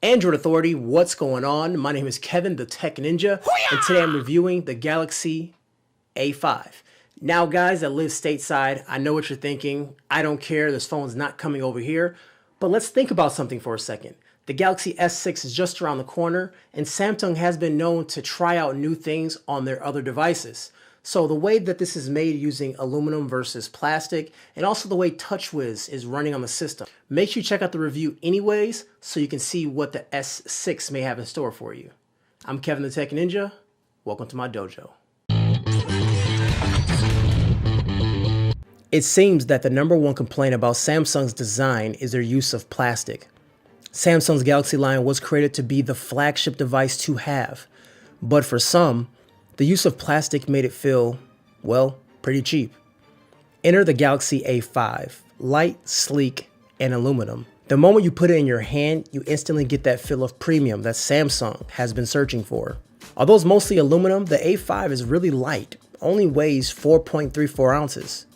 Android Authority, what's going on? My name is Kevin, the Tech Ninja, and today I'm reviewing the Galaxy A5. Now guys that live stateside, I know what you're thinking. I don't care, this phone's not coming over here. But let's think about something for a second. The Galaxy S6 is just around the corner, and Samsung has been known to try out new things on their other devices. So the way that this is made using aluminum versus plastic, and also the way TouchWiz is running on the system. Make sure you check out the review anyways, so you can see what the S6 may have in store for you. I'm Kevin the Tech Ninja. Welcome to my dojo. It seems that the #1 complaint about Samsung's design is their use of plastic. Samsung's Galaxy line was created to be the flagship device to have, but for some, the use of plastic made it feel, well, pretty cheap. Enter the Galaxy A5, light, sleek, and aluminum. The moment you put it in your hand, you instantly get that feel of premium that Samsung has been searching for. Although it's mostly aluminum, the A5 is really light, only weighs 4.34 ounces.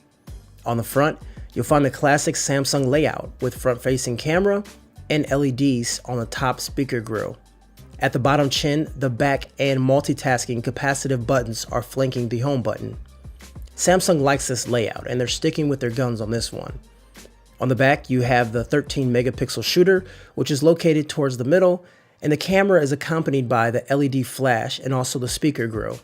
On the front, you'll find the classic Samsung layout with front-facing camera and LEDs on the top speaker grille. At the bottom chin, the back and multitasking capacitive buttons are flanking the home button. Samsung likes this layout and they're sticking with their guns on this one. On the back, you have the 13 megapixel shooter, which is located towards the middle, and the camera is accompanied by the LED flash and also the speaker grille.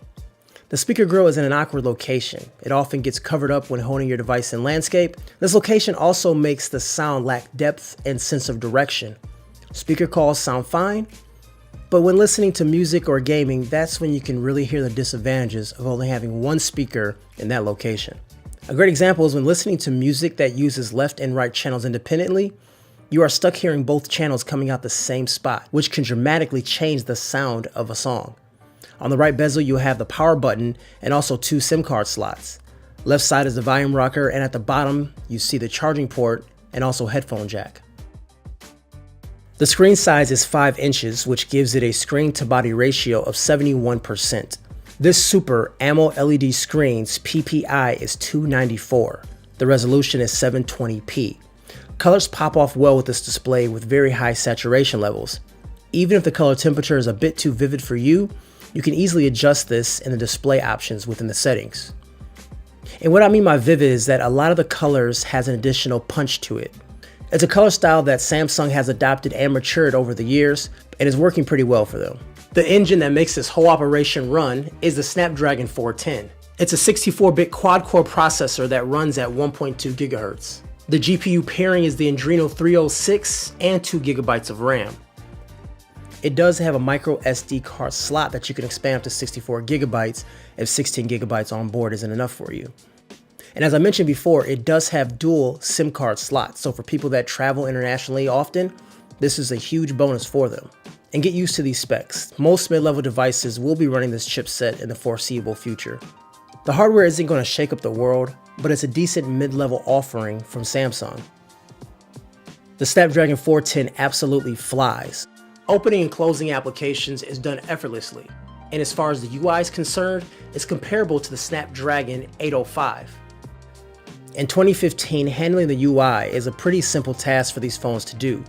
The speaker grille is in an awkward location. It often gets covered up when holding your device in landscape. This location also makes the sound lack depth and sense of direction. Speaker calls sound fine, but when listening to music or gaming, that's when you can really hear the disadvantages of only having one speaker in that location. A great example is when listening to music that uses left and right channels independently, you are stuck hearing both channels coming out the same spot, which can dramatically change the sound of a song. On the right bezel, you have the power button and also 2 SIM card slots. Left side is the volume rocker, and at the bottom, you see the charging port and also headphone jack. The screen size is 5 inches, which gives it a screen-to-body ratio of 71%. This Super AMOLED LED screen's PPI is 294. The resolution is 720p. Colors pop off well with this display with very high saturation levels. Even if the color temperature is a bit too vivid for you, you can easily adjust this in the display options within the settings. And what I mean by vivid is that a lot of the colors has an additional punch to it. It's a color style that Samsung has adopted and matured over the years and is working pretty well for them. The engine that makes this whole operation run is the Snapdragon 410. It's a 64-bit quad-core processor that runs at 1.2 GHz. The GPU pairing is the Adreno 306 and 2 GB of RAM. It does have a micro SD card slot that you can expand up to 64 GB if 16 GB on board isn't enough for you. And as I mentioned before, it does have dual SIM card slots, so for people that travel internationally often, this is a huge bonus for them. And get used to these specs. Most mid-level devices will be running this chipset in the foreseeable future. The hardware isn't going to shake up the world, but it's a decent mid-level offering from Samsung. The Snapdragon 410 absolutely flies. Opening and closing applications is done effortlessly, and as far as the UI is concerned, it's comparable to the Snapdragon 805. In 2015, handling the UI is a pretty simple task for these phones to do,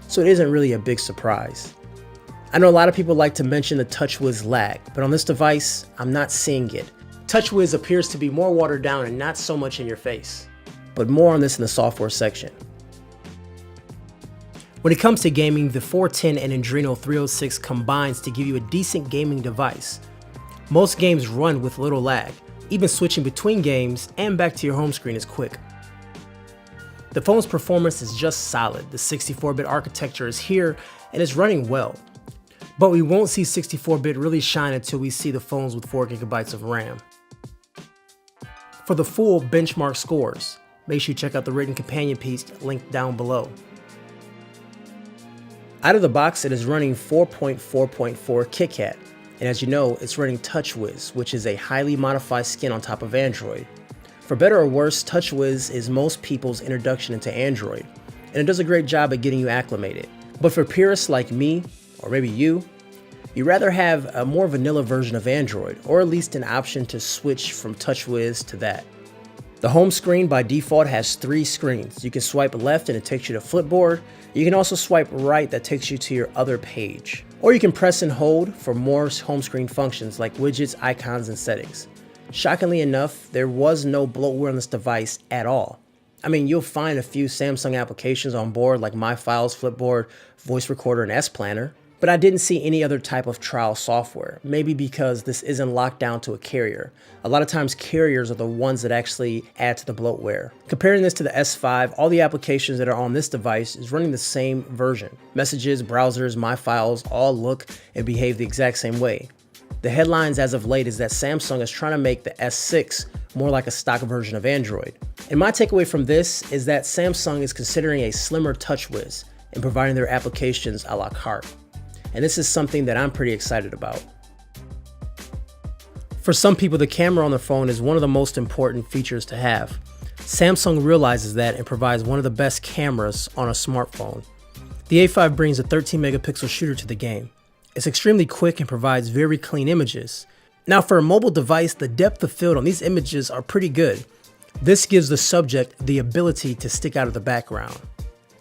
so it isn't really a big surprise. I know a lot of people like to mention the TouchWiz lag, but on this device, I'm not seeing it. TouchWiz appears to be more watered down and not so much in your face. But more on this in the software section. When it comes to gaming, the 410 and Adreno 306 combines to give you a decent gaming device. Most games run with little lag. Even switching between games and back to your home screen is quick. The phone's performance is just solid. The 64-bit architecture is here and is running well. But we won't see 64-bit really shine until we see the phones with 4 GB of RAM. For the full benchmark scores, make sure you check out the written companion piece linked down below. Out of the box, it is running 4.4.4 KitKat. And as you know, it's running TouchWiz, which is a highly modified skin on top of Android. For better or worse, TouchWiz is most people's introduction into Android, and it does a great job at getting you acclimated. But for purists like me, or maybe you'd rather have a more vanilla version of Android, or at least an option to switch from TouchWiz to that. The home screen by default has 3 screens. You can swipe left and it takes you to Flipboard. You can also swipe right that takes you to your other page. Or you can press and hold for more home screen functions like widgets, icons, and settings. Shockingly enough, there was no bloatware on this device at all. I mean, you'll find a few Samsung applications on board like My Files, Flipboard, Voice Recorder, and S Planner, but I didn't see any other type of trial software, maybe because this isn't locked down to a carrier. A lot of times carriers are the ones that actually add to the bloatware. Comparing this to the S5, all the applications that are on this device is running the same version. Messages, browsers, My Files all look and behave the exact same way. The headlines as of late is that Samsung is trying to make the S6 more like a stock version of Android. And my takeaway from this is that Samsung is considering a slimmer TouchWiz and providing their applications a la carte. And this is something that I'm pretty excited about. For some people, the camera on their phone is one of the most important features to have. Samsung realizes that and provides one of the best cameras on a smartphone. The A5 brings a 13 megapixel shooter to the game. It's extremely quick and provides very clean images. Now for a mobile device, the depth of field on these images are pretty good. This gives the subject the ability to stick out of the background.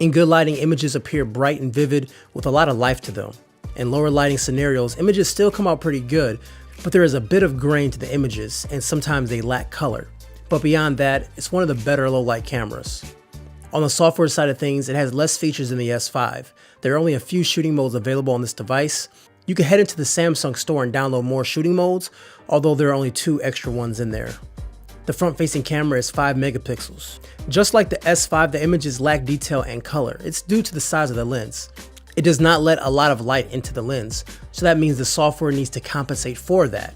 In good lighting, images appear bright and vivid with a lot of life to them. In lower lighting scenarios, images still come out pretty good, but there is a bit of grain to the images and sometimes they lack color. But beyond that, it's one of the better low light cameras. On the software side of things, it has less features than the S5. There are only a few shooting modes available on this device. You can head into the Samsung store and download more shooting modes, although there are only 2 extra ones in there. The front-facing camera is 5 megapixels. Just like the S5, the images lack detail and color. It's due to the size of the lens. It does not let a lot of light into the lens, so that means the software needs to compensate for that.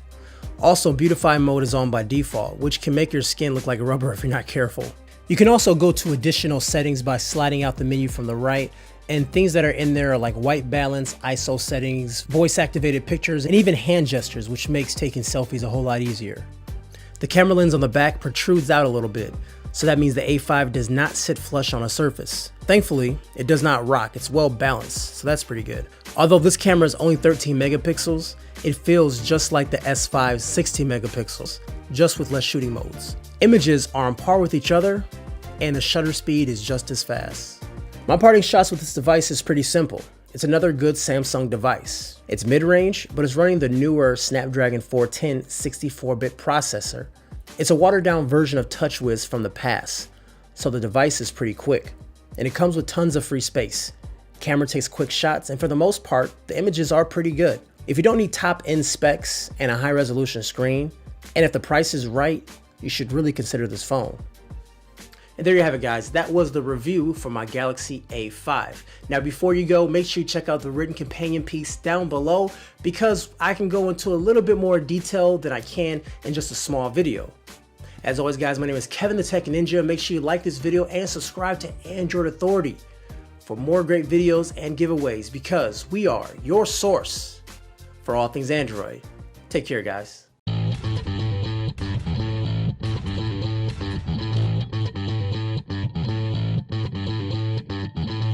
Also, Beautify mode is on by default, which can make your skin look like rubber if you're not careful. You can also go to additional settings by sliding out the menu from the right, and things that are in there are like white balance, ISO settings, voice activated pictures, and even hand gestures, which makes taking selfies a whole lot easier. The camera lens on the back protrudes out a little bit, so that means the A5 does not sit flush on a surface. Thankfully, it does not rock, it's well balanced, so that's pretty good. Although this camera is only 13 megapixels, it feels just like the S5's 16 megapixels, just with less shooting modes. Images are on par with each other, and the shutter speed is just as fast. My parting shots with this device is pretty simple. It's another good Samsung device. It's mid-range, but it's running the newer Snapdragon 410 64-bit processor. It's a watered-down version of TouchWiz from the past, so the device is pretty quick. And it comes with tons of free space. Camera takes quick shots, and for the most part, the images are pretty good. If you don't need top-end specs and a high-resolution screen, and if the price is right, you should really consider this phone. And there you have it, guys. That was the review for my Galaxy A5. Now, before you go, make sure you check out the written companion piece down below because I can go into a little bit more detail than I can in just a small video. As always, guys, my name is Kevin the Tech Ninja. Make sure you like this video and subscribe to Android Authority for more great videos and giveaways because we are your source for all things Android. Take care, guys.